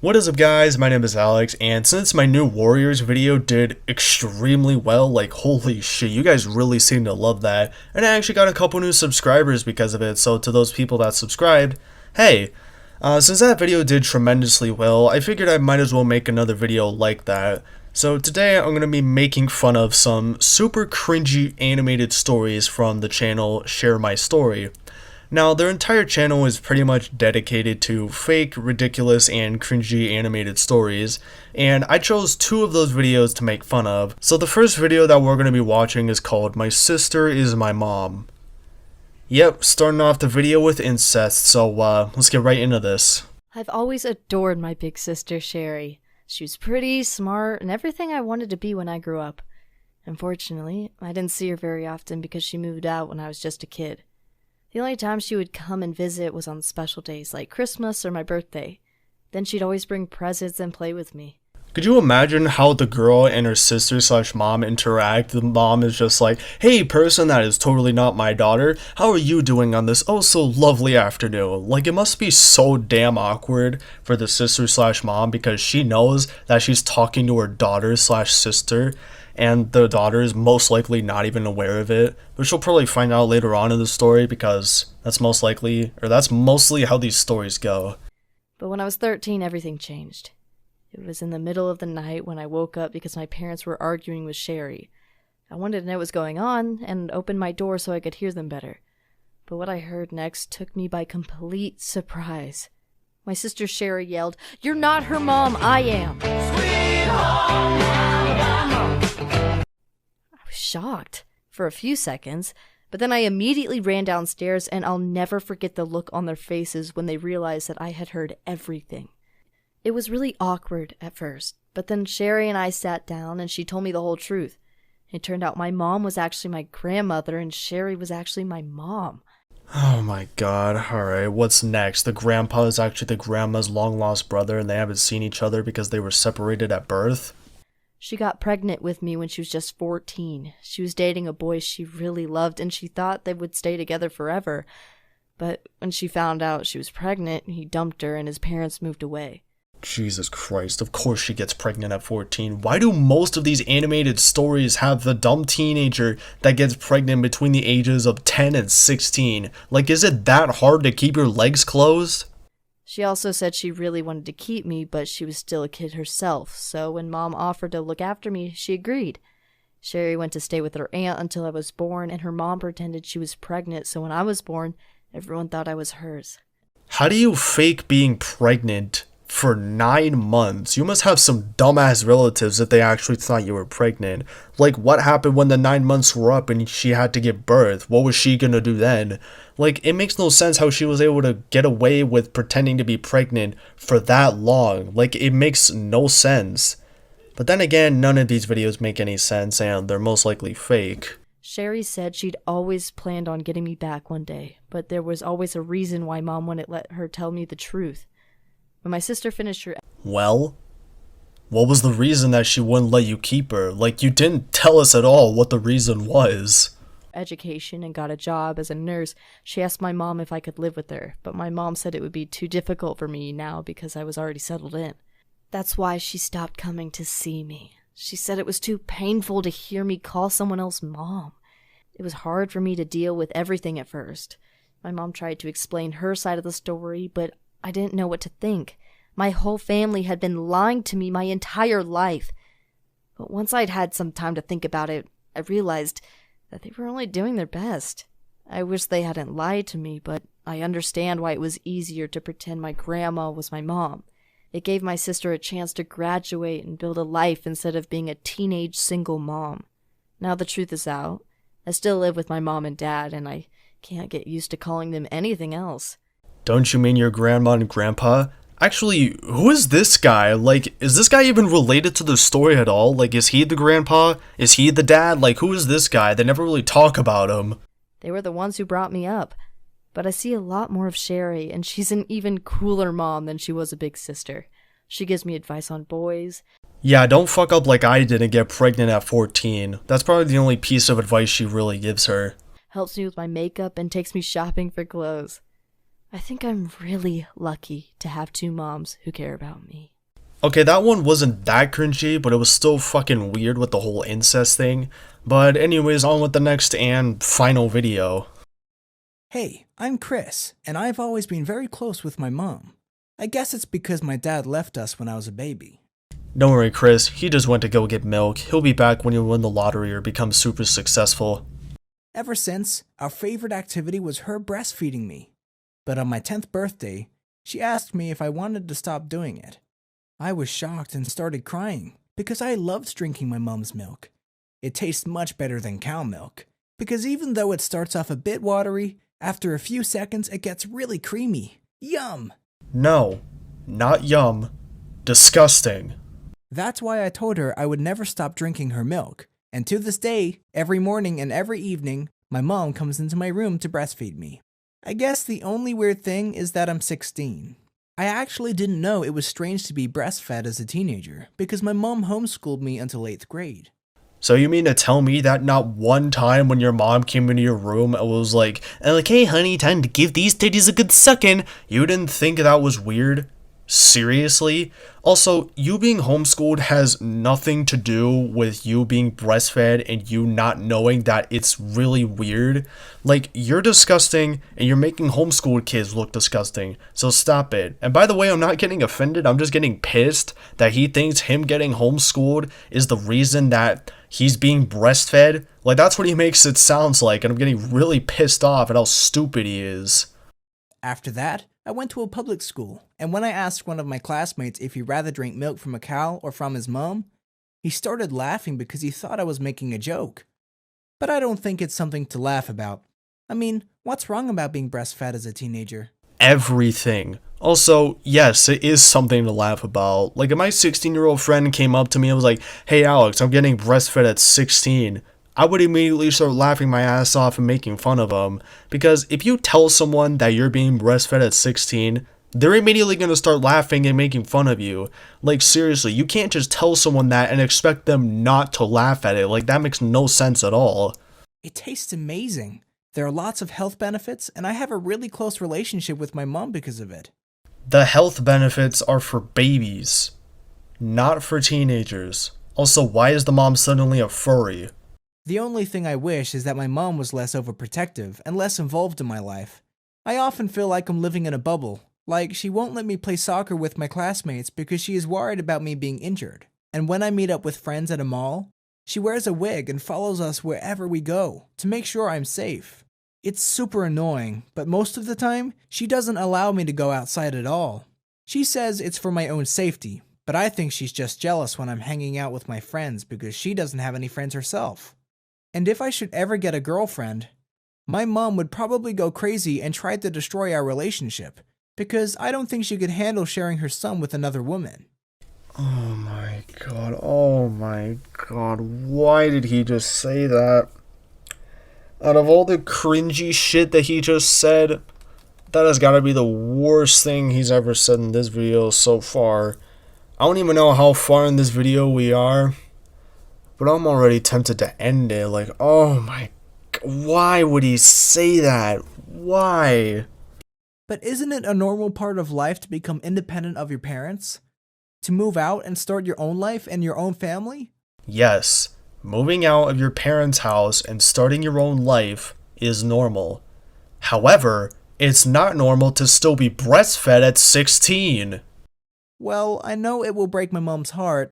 What is up guys, my name is Alex, and since my new Warriors video did extremely well, like holy shit, you guys really seem to love that, and I actually got a couple new subscribers because of it, so to those people that subscribed, hey, since that video did tremendously well, I figured I might as well make another video like that. So today I'm going to be making fun of some super cringy animated stories from the channel Share My Story. Now, their entire channel is pretty much dedicated to fake, ridiculous, and cringy animated stories, and I chose two of those videos to make fun of. So the first video that we're going to be watching is called My Sister is My Mom. Yep, starting off the video with incest, so let's get right into this. I've always adored my big sister, Sherry. She was pretty, smart, and everything I wanted to be when I grew up. Unfortunately, I didn't see her very often because she moved out when I was just a kid. The only time she would come and visit was on special days like Christmas or my birthday. Then she'd always bring presents and play with me. Could you imagine how the girl and her sister/mom interact? The mom is just like, hey person that is totally not my daughter, how are you doing on this oh so lovely afternoon? Like, it must be so damn awkward for the sister/mom because she knows that she's talking to her daughter/sister, and the daughter is most likely not even aware of it, but she'll probably find out later on in the story because that's mostly how these stories go. But when I was 13, everything changed. It was in the middle of the night when I woke up because my parents were arguing with Sherry. I wanted to know what was going on and opened my door so I could hear them better. But what I heard next took me by complete surprise. My sister Sherry yelled, "You're not her mom, I am!" Sweet home Alabama. I was shocked for a few seconds, but then I immediately ran downstairs, and I'll never forget the look on their faces when they realized that I had heard everything. It was really awkward at first, but then Sherry and I sat down and she told me the whole truth. It turned out my mom was actually my grandmother and Sherry was actually my mom. Oh my god, alright, what's next? The grandpa is actually the grandma's long-lost brother and they haven't seen each other because they were separated at birth? She got pregnant with me when she was just 14. She was dating a boy she really loved and she thought they would stay together forever. But when she found out she was pregnant, he dumped her and his parents moved away. Jesus Christ, of course she gets pregnant at 14. Why do most of these animated stories have the dumb teenager that gets pregnant between the ages of 10 and 16? Like, is it that hard to keep your legs closed? She also said she really wanted to keep me, but she was still a kid herself, so when Mom offered to look after me, she agreed. Sherry went to stay with her aunt until I was born, and her mom pretended she was pregnant, so when I was born, everyone thought I was hers. How do you fake being pregnant for 9 months? You must have some dumbass relatives if they actually thought you were pregnant. Like, what happened when the 9 months were up and she had to give birth? What was she gonna do then? Like, it makes no sense how she was able to get away with pretending to be pregnant for that long. Like, it makes no sense. But then again, none of these videos make any sense and they're most likely fake. Sherry said she'd always planned on getting me back one day, but there was always a reason why Mom wouldn't let her tell me the truth. When my sister finished her... Well, what was the reason that she wouldn't let you keep her? Like, you didn't tell us at all what the reason was. Education and got a job as a nurse, she asked my mom if I could live with her, but my mom said it would be too difficult for me now because I was already settled in. That's why she stopped coming to see me. She said it was too painful to hear me call someone else mom. It was hard for me to deal with everything at first. My mom tried to explain her side of the story, but I didn't know what to think. My whole family had been lying to me my entire life. But once I'd had some time to think about it, I realized that they were only doing their best. I wish they hadn't lied to me, but I understand why it was easier to pretend my grandma was my mom. It gave my sister a chance to graduate and build a life instead of being a teenage single mom. Now the truth is out. I still live with my mom and dad, and I can't get used to calling them anything else. Don't you mean your grandma and grandpa? Actually, who is this guy? Like, is this guy even related to the story at all? Like, is he the grandpa? Is he the dad? Like, who is this guy? They never really talk about him. They were the ones who brought me up. But I see a lot more of Sherry, and she's an even cooler mom than she was a big sister. She gives me advice on boys. Yeah, don't fuck up like I did and get pregnant at 14. That's probably the only piece of advice she really gives her. Helps me with my makeup and takes me shopping for clothes. I think I'm really lucky to have two moms who care about me. Okay, that one wasn't that cringy, but it was still fucking weird with the whole incest thing. But anyways, on with the next and final video. Hey, I'm Chris, and I've always been very close with my mom. I guess it's because my dad left us when I was a baby. Don't worry, Chris, he just went to go get milk. He'll be back when you win the lottery or become super successful. Ever since, our favorite activity was her breastfeeding me. But on my 10th birthday, she asked me if I wanted to stop doing it. I was shocked and started crying because I loved drinking my mom's milk. It tastes much better than cow milk, because even though it starts off a bit watery, after a few seconds it gets really creamy. Yum! No, not yum. Disgusting. That's why I told her I would never stop drinking her milk. And to this day, every morning and every evening, my mom comes into my room to breastfeed me. I guess the only weird thing is that I'm 16. I actually didn't know it was strange to be breastfed as a teenager, because my mom homeschooled me until 8th grade. So you mean to tell me that not one time when your mom came into your room and was like, hey honey, time to give these titties a good sucking, you didn't think that was weird? Seriously? Also, you being homeschooled has nothing to do with you being breastfed and you not knowing that it's really weird. Like, you're disgusting and you're making homeschooled kids look disgusting. So stop it. And by the way, I'm not getting offended. I'm just getting pissed that he thinks him getting homeschooled is the reason that he's being breastfed. Like, that's what he makes it sounds like. And I'm getting really pissed off at how stupid he is. After that, I went to a public school, and when I asked one of my classmates if he'd rather drink milk from a cow or from his mom, he started laughing because he thought I was making a joke. But I don't think it's something to laugh about. I mean, what's wrong about being breastfed as a teenager? Everything. Also, yes, it is something to laugh about. Like, if my 16-year-old friend came up to me and was like, hey Alex, I'm getting breastfed at 16, I would immediately start laughing my ass off and making fun of them. Because if you tell someone that you're being breastfed at 16, they're immediately going to start laughing and making fun of you. Like, seriously, you can't just tell someone that and expect them not to laugh at it. Like, that makes no sense at all. It tastes amazing. There are lots of health benefits, and I have a really close relationship with my mom because of it. The health benefits are for babies, not for teenagers. Also, why is the mom suddenly a furry? The only thing I wish is that my mom was less overprotective and less involved in my life. I often feel like I'm living in a bubble. Like, she won't let me play soccer with my classmates because she is worried about me being injured. And when I meet up with friends at a mall, she wears a wig and follows us wherever we go to make sure I'm safe. It's super annoying, but most of the time, she doesn't allow me to go outside at all. She says it's for my own safety, but I think she's just jealous when I'm hanging out with my friends because she doesn't have any friends herself. And if I should ever get a girlfriend, my mom would probably go crazy and try to destroy our relationship, because I don't think she could handle sharing her son with another woman. Oh my god, why did he just say that? Out of all the cringy shit that he just said, that has got to be the worst thing he's ever said in this video so far. I don't even know how far in this video we are, but I'm already tempted to end it. Like, oh my god, why would he say that? Why? But isn't it a normal part of life to become independent of your parents? To move out and start your own life and your own family? Yes, moving out of your parents' house and starting your own life is normal. However, it's not normal to still be breastfed at 16. Well, I know it will break my mom's heart,